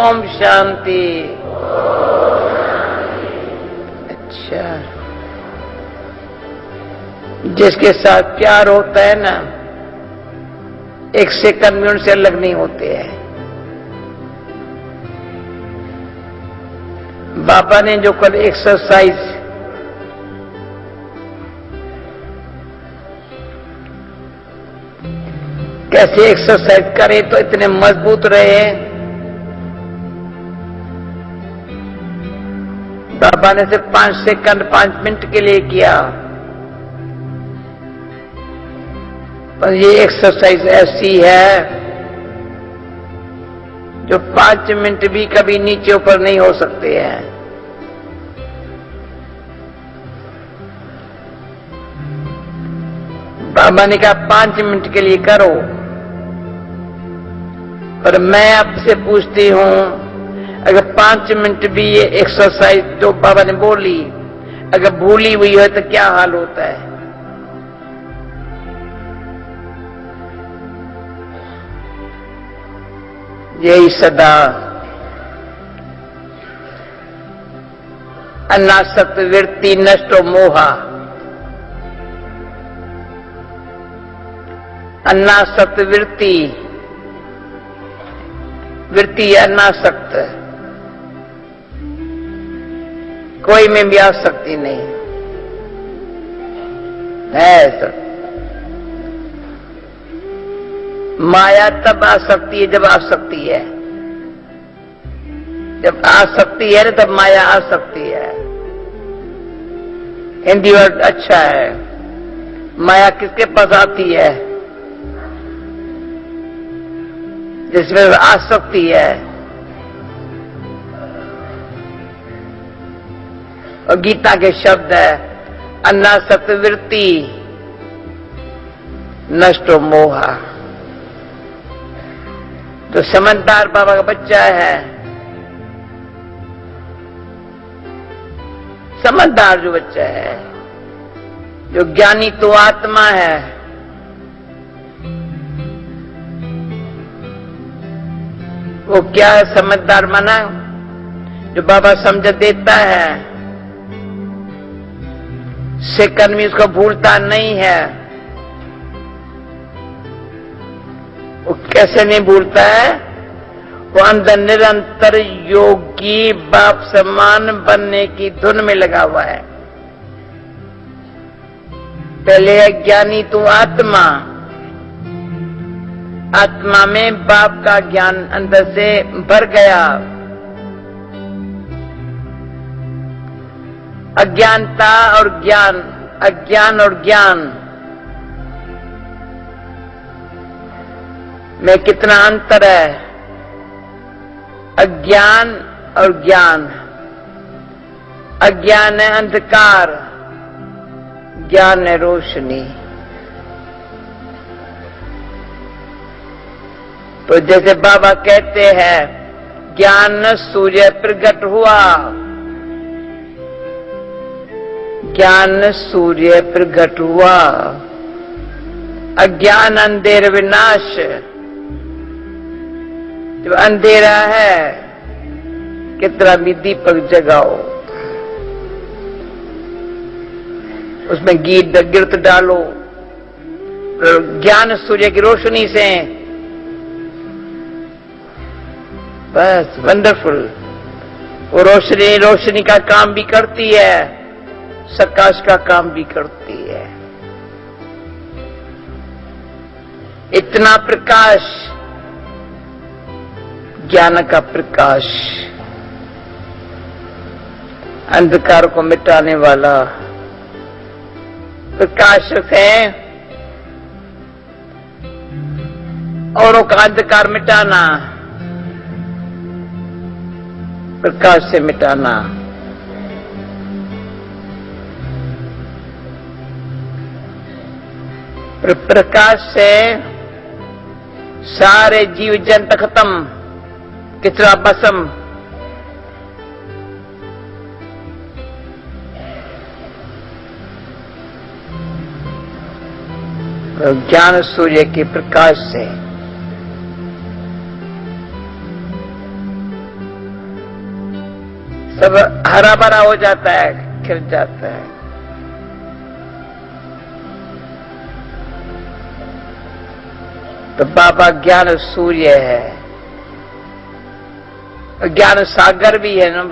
ओम शांति। अच्छा, जिसके साथ प्यार होता है ना, एक सेकंड में उनसे अलग नहीं होते हैं। बाबा ने जो कल एक्सरसाइज कैसे एक्सरसाइज करे तो इतने मजबूत रहे, बाबा ने सिर्फ 5 सेकंड 5 मिनट के लिए किया, पर ये एक्सरसाइज ऐसी है जो 5 मिनट भी कभी नीचे ऊपर नहीं हो सकते हैं। बाबा ने कहा 5 मिनट के लिए करो, पर मैं आपसे पूछती हूं, अगर 5 मिनट भी ये एक्सरसाइज जो बाबा ने बोली अगर भूली हुई है तो क्या हाल होता है? यही सदा अनासक्त वृत्ति नष्टो मोहा, अनासक्त वृत्ति, वृत्ति अनासक्त, कोई में भी आसक्ति नहीं है। तो माया तब आसक्ति है जब आसक्ति है, जब आसक्ति है तब माया आसक्ति है। हिंदी वर्ड अच्छा है। माया किसके पास आती है? जिसमें आसक्ति है। और गीता के शब्द है अनासक्त वृत्ति नष्टो मोहा। तो समझदार बाबा का बच्चा है, समझदार जो बच्चा है, जो ज्ञानी तो आत्मा है, वो क्या समझदार माना? जो बाबा समझ देता है, सेकंड में उसको भूलता नहीं है। वो कैसे नहीं भूलता है? वो अंदर निरंतर योगी बाप समान बनने की धुन में लगा हुआ है। पहले है ज्ञानी तू आत्मा, आत्मा में बाप का ज्ञान अंदर से भर गया। अज्ञानता और ज्ञान, अज्ञान और ज्ञान में कितना अंतर है? अज्ञान और ज्ञान, अज्ञान है अंधकार, ज्ञान है रोशनी। तो जैसे बाबा कहते हैं ज्ञान सूर्य प्रकट हुआ, ज्ञान सूर्य प्रकट हुआ, अज्ञान अंधेर विनाश। जो अंधेरा है कितना भी दीपक जगाओ, उसमें गिरत डालो, ज्ञान सूर्य की रोशनी से बस वंडरफुल। वो रोशनी रोशनी का काम भी करती है, प्रकाश का काम भी करती है। इतना प्रकाश, ज्ञान का प्रकाश, अंधकार को मिटाने वाला प्रकाश है। औरों का अंधकार मिटाना, प्रकाश से मिटाना। प्रकाश से सारे जीव जंत खत्म, किचरा भस्म। ज्ञान सूर्य के प्रकाश से सब हरा भरा हो जाता है, खिल जाता है। तो बाबा ज्ञान सूर्य है, ज्ञान सागर भी है ना।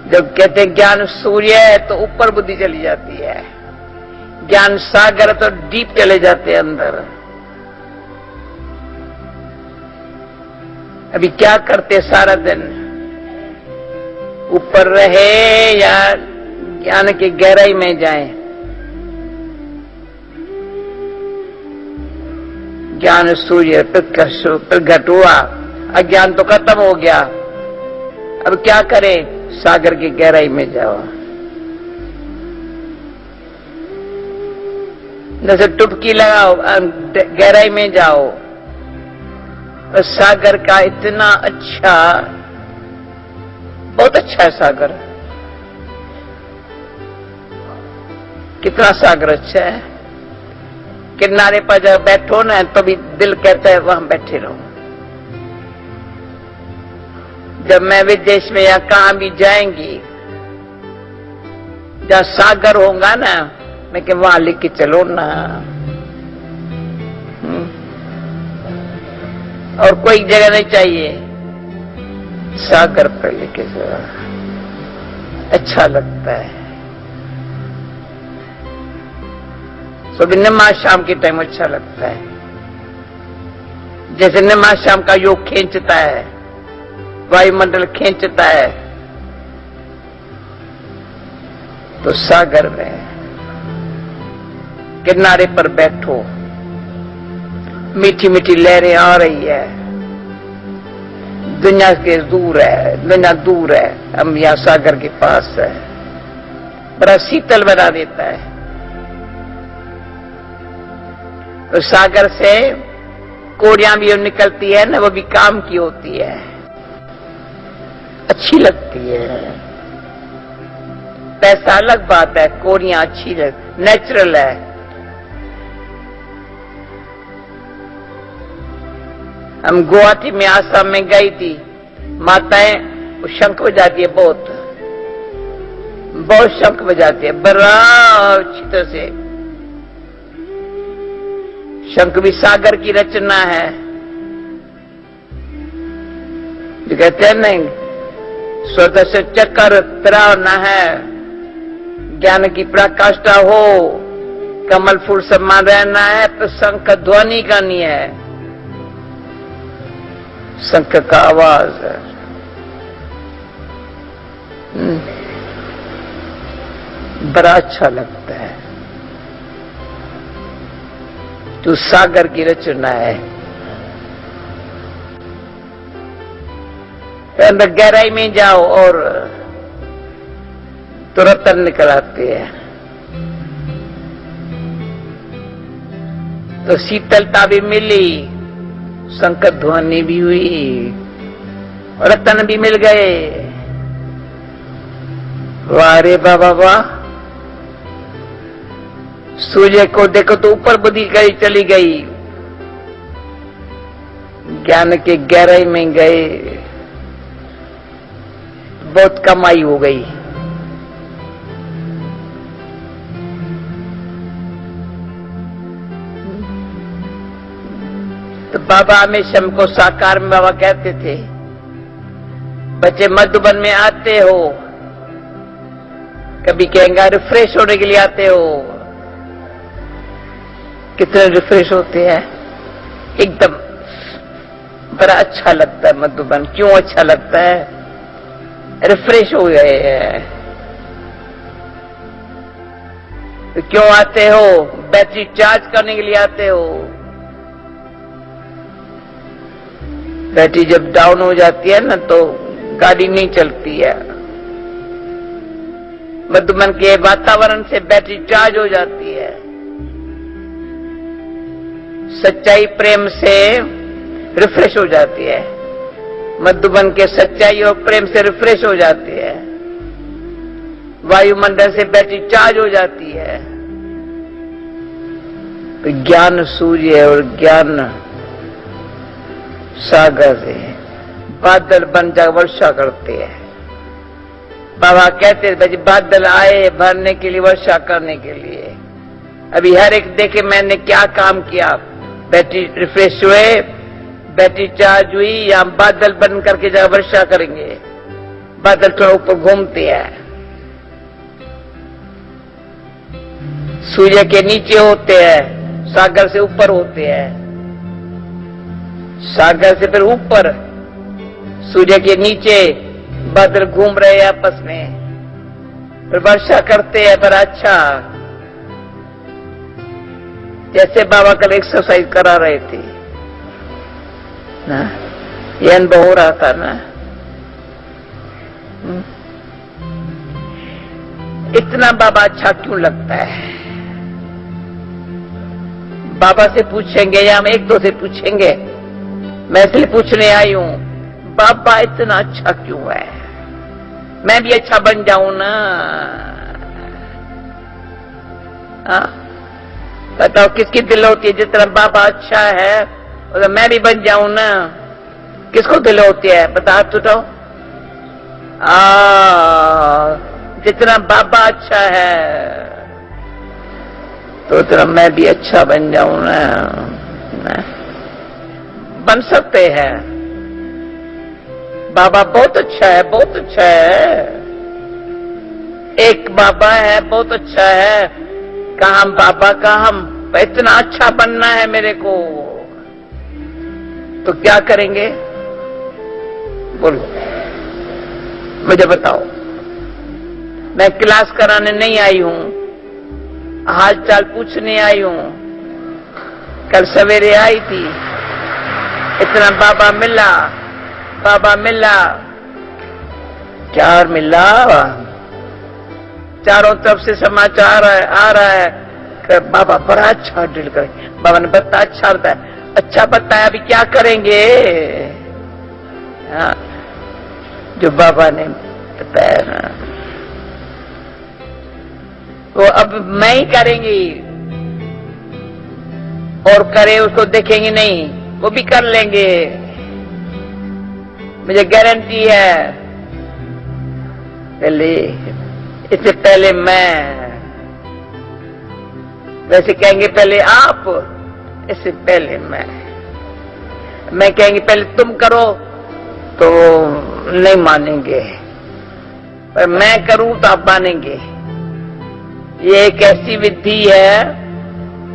जब कहते हैं ज्ञान सूर्य है तो ऊपर बुद्धि चली जाती है, ज्ञान सागर तो डीप चले जाते हैं अंदर। अभी क्या करते सारा दिन, ऊपर रहे या ज्ञान की गहराई में जाएं? ज्ञान सूर्य प्रकट हुआ, अज्ञान तो खत्म हो गया, अब क्या करें? सागर की गहराई में जाओ। जैसे टुपकी लगाओ, गहराई में जाओ। और सागर का इतना अच्छा, बहुत अच्छा है सागर। कितना सागर अच्छा है, किनारे पर जब बैठो ना तो भी दिल कहता है वहां बैठे रहो। जब मैं विदेश में या कहां भी जाएंगी, जहां सागर होगा ना, मैं कि वहां लेके चलो ना। और कोई जगह नहीं चाहिए, सागर पर लेके चलो, अच्छा लगता है। सुबह नमाज शाम के टाइम अच्छा लगता है, जैसे नमाज शाम का योग खींचता है, वायुमंडल खींचता है, तो सागर में किनारे पर बैठो, मीठी मीठी लहरें आ रही है, दुनिया के दूर है, दुनिया दूर है, हम यहाँ सागर के पास है, बड़ा शीतल बना देता है। तो सागर से कोड़ियां भी निकलती है ना, वो भी काम की होती है, अच्छी लगती है। पैसा अलग बात है, कोड़ियां अच्छी नेचुरल है। हम गुवाहाटी में आसाम में गई थी, माताएं शंख बजाती है, बहुत बहुत शंख बजाती है, बड़ा अच्छी तरह से। शंख भी सागर की रचना है, जो कहते हैं नहीं, स्वतः से चक्कर तरावना है, ज्ञान की प्रकाष्ठा हो, कमल फूल समान रहना है, तो शंख ध्वनि करनी है, शंख का आवाज है। बड़ा अच्छा लगता है। तो सागर की रचना है, अंदर गहराई में जाओ और तुरंत निकल आते हैं। तो शीतलता भी मिली, शंख ध्वनि भी हुई, रतन भी मिल गए। वाह रे बाबा वाह। सूर्य को देखो तो ऊपर बुद्धि गई चली गई, ज्ञान के गहराई में गए, बहुत कमाई हो गई। तो बाबा हमेशा हमको साकार में बाबा कहते थे, बच्चे मधुबन में आते हो, कभी कहेंगे रिफ्रेश होने के लिए आते हो। कितने रिफ्रेश होते हैं, एकदम बड़ा अच्छा लगता है मधुबन। क्यों अच्छा लगता है? रिफ्रेश हो गए हैं। तो क्यों आते हो? बैटरी चार्ज करने के लिए आते हो। बैटरी जब डाउन हो जाती है ना तो गाड़ी नहीं चलती है। मधुबन के वातावरण से बैटरी चार्ज हो जाती है। सच्चाई प्रेम से रिफ्रेश हो जाती है। मधुबन के सच्चाई और प्रेम से रिफ्रेश हो जाती है। वायुमंडल से बैटरी चार्ज हो जाती है। तो ज्ञान सूर्य और ज्ञान सागर से बादल बन जा वर्षा करते हैं। बाबा कहते भाई बादल आए भरने के लिए, वर्षा करने के लिए। अभी हर एक देखे मैंने क्या काम किया, बैटरी रिफ्रेश हुए, बैटरी चार्ज हुई, या बादल बन करके जगह वर्षा करेंगे। बादल थोड़ा ऊपर घूमते हैं, सूर्य के नीचे होते हैं, सागर से ऊपर होते हैं, सागर से फिर ऊपर, सूर्य के नीचे बादल घूम रहे हैं आपस में, फिर वर्षा करते हैं। पर अच्छा, जैसे बाबा कल एक्सरसाइज करा रहे थे ना, ये अनुभव हो रहा था ना। इतना बाबा अच्छा क्यों लगता है? बाबा से पूछेंगे या हम एक दो से पूछेंगे? मैं इसलिए पूछने आई हूं, बाबा इतना अच्छा क्यों है? मैं भी अच्छा बन जाऊं ना। बताओ किसकी दिल होती है जितना बाबा अच्छा है और मैं भी बन जाऊं ना? किसको दिल होती है? बता तो जितना बाबा अच्छा है तो उतना मैं भी अच्छा बन जाऊं ना। बन सकते हैं। बाबा बहुत अच्छा है, बहुत अच्छा है। एक बाबा है, बहुत अच्छा है। कहा हम बाबा का, हम इतना अच्छा बनना है मेरे को, तो क्या करेंगे? बोलो, मुझे बताओ। मैं क्लास कराने नहीं आई हूं, हाल चाल पूछने आई हूं। कल सवेरे आई थी, इतना बाबा मिला, बाबा मिला। क्या मिला? चारों तरफ से समाचार आ रहा है कि बाबा बड़ा अच्छा डील करे। बाबा ने बताया अच्छा होता है, अच्छा बताया, अभी क्या करेंगे? हाँ, जो बाबा ने बताया ना वो अब मैं ही करेंगी, और करे उसको देखेंगे नहीं, वो भी कर लेंगे, मुझे गारंटी है। पहले, इससे पहले मैं, वैसे कहेंगे पहले आप, इससे पहले मैं कहेंगे पहले तुम करो तो नहीं मानेंगे, पर मैं करूं तो आप मानेंगे। ये एक ऐसी विधि है,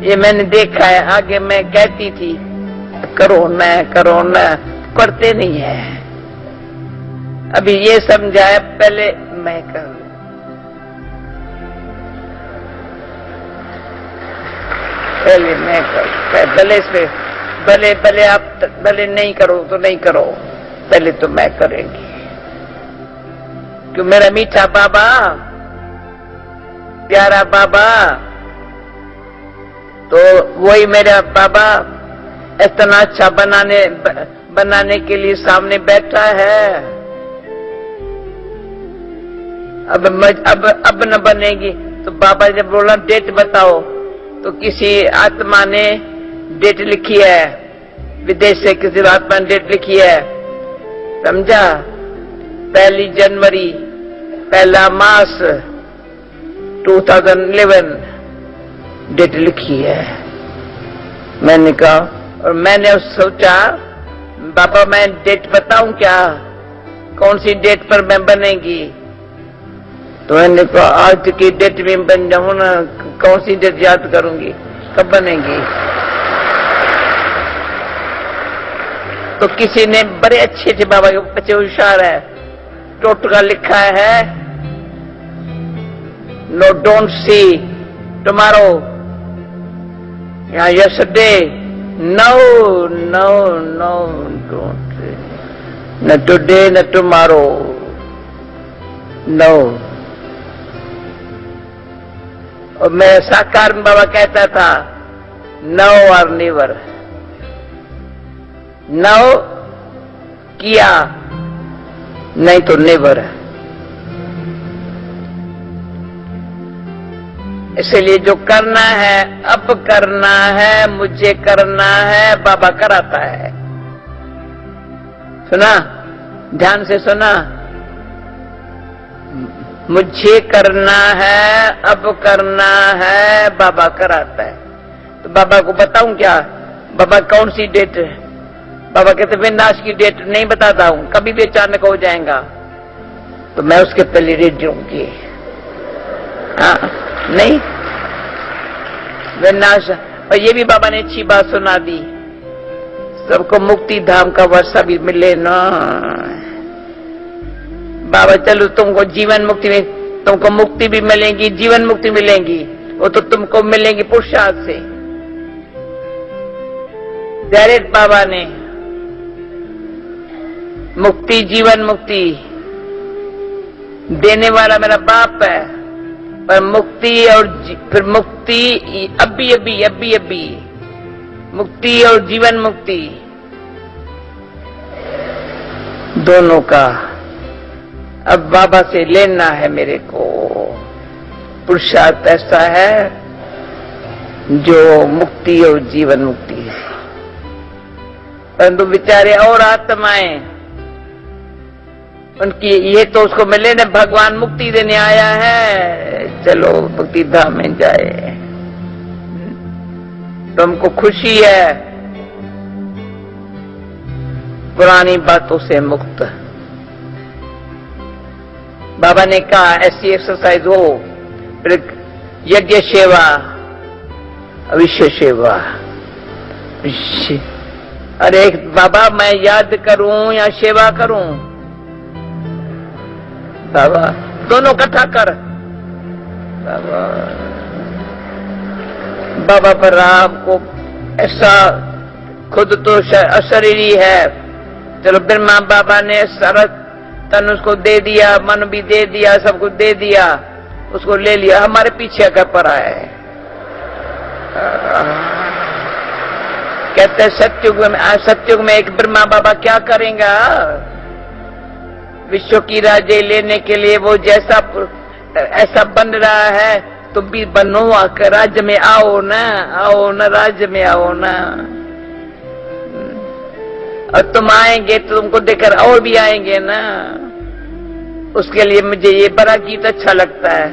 ये मैंने देखा है। आगे मैं कहती थी करो ना, करते नहीं है। अभी ये समझाया पहले मैं करूं, पहले मैं करूं, भले इसमें भले आप भले नहीं करो तो नहीं करो, पहले तो मैं करेंगी। क्यों मेरा मीठा बाबा, प्यारा बाबा, तो वही मेरा बाबा इतना अच्छा बनाने के लिए सामने बैठा है। अब न बनेगी तो बाबा जब बोला डेट बताओ, तो किसी आत्मा ने डेट लिखी है, विदेश से किसी आत्मा ने डेट लिखी है, समझा? 1 जनवरी, पहला मास 2011 डेट लिखी है। मैंने कहा, और मैंने सोचा बाबा मैं डेट बताऊं क्या, कौन सी डेट पर मैं बनेगी? तो मैंने कहा आज की डेट में बन जाऊं ना, कौन सी डेट याद करूंगी, कब बनेगी? तो किसी ने बड़े अच्छे थे बाबा के बच्चे, होशियार है, टोटका लिखा है, नो डोंट सी टुमारो, या यस्टरडे, नो डोंट सी, न टुडे न टुमारो, नो। और मैं साकार में बाबा कहता था नाउ और नेवर, नाउ किया, नहीं तो नेवर। इसलिए जो करना है, अब करना है, मुझे करना है, बाबा कराता है। सुना? ध्यान से सुना, मुझे करना है, अब करना है, बाबा कराता है। तो बाबा को बताऊं क्या? बाबा कौन सी डेट है? बाबा कहते विनाश की डेट नहीं बताता हूं, कभी भी अचानक हो जाएगा। तो मैं उसके पहले रेडी रहूंगी। हाँ, नहीं विनाश। और ये भी बाबा ने अच्छी बात सुना दी, सबको मुक्ति धाम का वर्षा भी मिले ना। बाबा चलो तुमको जीवन मुक्ति में, तुमको मुक्ति भी मिलेगी, जीवन मुक्ति मिलेगी, वो तो तुमको मिलेगी पुरुषार्थ से। डायरेक्ट बाबा ने मुक्ति, जीवन मुक्ति देने वाला मेरा बाप है, पर मुक्ति और फिर मुक्ति अभी अभी अभी अभी मुक्ति और जीवन मुक्ति दोनों का अब बाबा से लेना है मेरे को। पुरुषार्थ ऐसा है जो मुक्ति और जीवन मुक्ति है। परंतु बेचारे और आत्माएं, उनकी ये तो उसको मिले ना, भगवान मुक्ति देने आया है, चलो मुक्ति धाम में जाए। तो हमको खुशी है पुरानी बातों से मुक्त। बाबा ने कहा ऐसी एक्सरसाइज हो, यज्ञ सेवा, अविश्य सेवा। अरे बाबा मैं याद करूं या सेवा करूं? बाबा दोनों इकट्ठा कर। बाबा पर आपको ऐसा खुद तो अशरीरी है, चलो ब्रह्मा बाबा ने सारा तन उसको दे दिया, मन भी दे दिया, सब कुछ दे दिया, उसको ले लिया, हमारे पीछे कर पड़ा है। कहते सत्युग में एक ब्रह्मा बाबा क्या करेगा? विश्व की राज्य लेने के लिए वो जैसा ऐसा बन रहा है, तुम भी बनो, आकर राज्य में आओ ना, राज्य में आओ ना। और तुम आएंगे तो तुमको देखकर और भी आएंगे ना। उसके लिए मुझे ये बड़ा गीत अच्छा लगता है,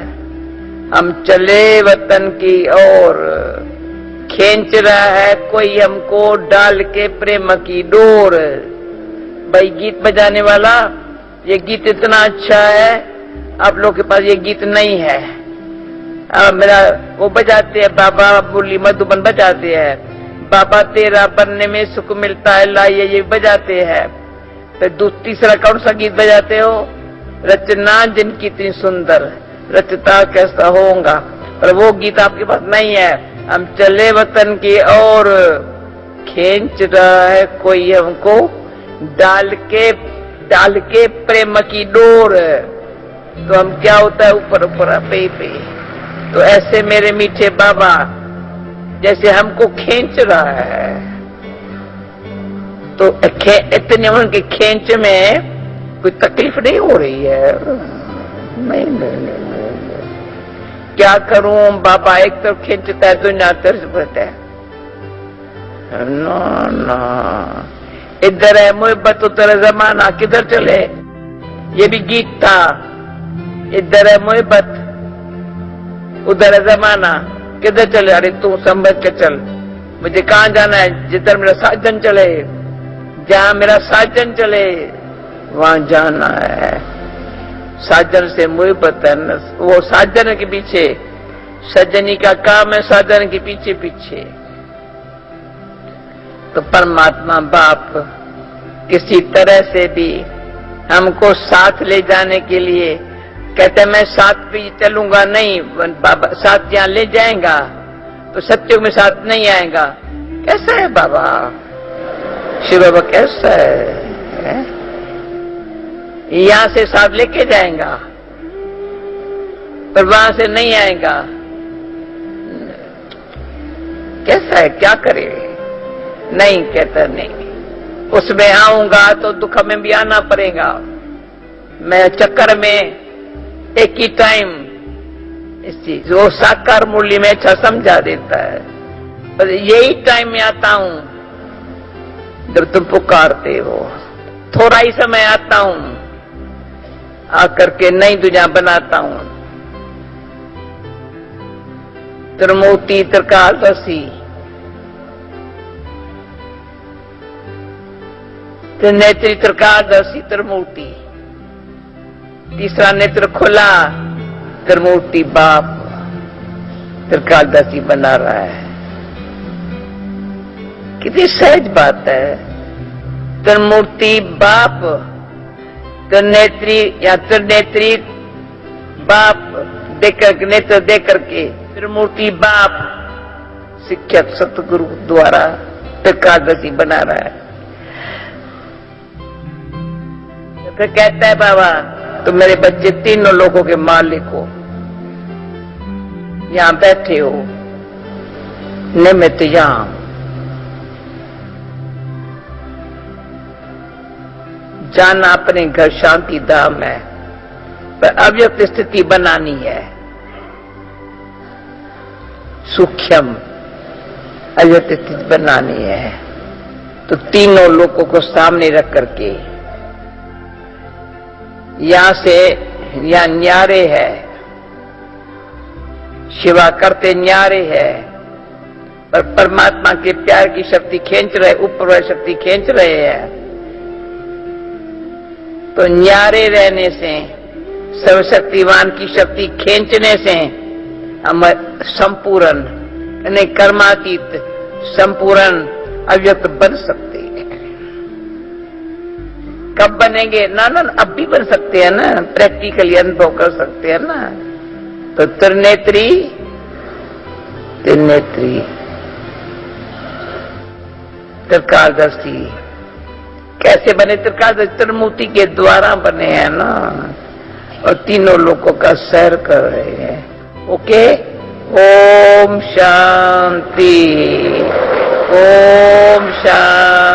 हम चले वतन की ओर, खींच रहा है कोई हमको डाल के प्रेम की डोर। भाई गीत बजाने वाला, ये गीत इतना अच्छा है, आप लोग के पास ये गीत नहीं है। मेरा वो बजाते हैं, बाबा बोली मधुबन बजाते हैं, बाबा तेरा बनने में सुख मिलता है लाइए, ये बजाते हैं। फिर तीसरा कौन सा गीत बजाते हो? रचना जिनकी इतनी सुंदर, रचता कैसा होगा। पर वो गीत आपके पास नहीं है। हम चले वतन की ओर, खींच रहा है कोई हमको डाल के प्रेम की डोर। तो हम क्या होता है ऊपर ऊपर पे। तो ऐसे मेरे मीठे बाबा जैसे हमको खींच रहा है, तो इतने उनके खींच में कोई तकलीफ नहीं हो रही है। नहीं। क्या करूं बाबा, एक तरफ खींचता है दुनिया तरफ पड़ता है। ना इधर है मोहब्बत उधर जमाना, किधर चले? ये भी गीत था, इधर है मोहब्बत उधर है जमाना, किधर चले? अरे तू समझ के चल, मुझे कहाँ जाना है? जिधर मेरा साजन चले, जहाँ मेरा साजन चले वहां जाना है। साजन से मोहब्बत है, वो साजन के पीछे, सजनी का काम है साजन के पीछे पीछे। तो परमात्मा बाप किसी तरह से भी हमको साथ ले जाने के लिए कहते मैं साथ भी चलूंगा, नहीं बाबा साथ यहाँ ले जाएगा, तो सत्युग में साथ नहीं आएगा। कैसा है बाबा? शिव बाबा कैसा है? यहाँ से साथ लेके जाएगा पर वहां से नहीं आएगा। कैसा है? क्या करे? नहीं कहता नहीं, उसमें आऊंगा तो दुख में भी आना पड़ेगा। मैं चक्कर में एक ही टाइम इस चीज वो साकार मूल्य में अच्छा समझा देता है, पर यही टाइम में आता हूं जब तुम पुकारते हो। थोड़ा ही समय आता हूं, आकर के नई दुनिया बनाता हूं। त्रिमूर्ति त्रिकालदर्शी, त्रिनेत्री त्रिकालदर्शी त्रिमूर्ति। तीसरा नेत्र खुला, त्रिमूर्ति बाप त्रिकालदर्शी बना रहा है। कितनी सहज बात है। त्रिमूर्ति बाप, त्रिनेत्री या त्रिनेत्री बाप देकर, नेत्र देकर के त्रिमूर्ति बाप शिक्षक सतगुरु द्वारा त्रिकालदर्शी बना रहा है। फिर कहता है बाबा तुम मेरे बच्चे तीनों लोगों के मालिक हो, यहां बैठे हो निमित्त यहां। जाना अपने घर शांति धाम है, पर अव्यक्त स्थिति बनानी है। सूक्ष्म अव्यक्त स्थिति बनानी है, तो तीनों लोगों को सामने रख करके यहां से यहां न्यारे है, सेवा करते न्यारे है, पर परमात्मा के प्यार की शक्ति खींच रहे, ऊपर वाली शक्ति खींच रहे हैं। तो न्यारे रहने से, सर्वशक्तिवान की शक्ति खींचने से हम संपूर्ण यानी कर्मातीत संपूर्ण अव्यक्त बन सकते हैं। कब बनेंगे? ना अब भी बन सकते हैं ना, प्रैक्टिकली अनुभव कर सकते हैं ना। तो त्रिनेत्री त्रिनेत्री त्रिकालदर्शी कैसे बने? त्रिकालदर्शी त्रिमूर्ति के द्वारा बने हैं ना, और तीनों लोगों का सैर कर रहे हैं। ओके, ओम शांति, ओम शांति।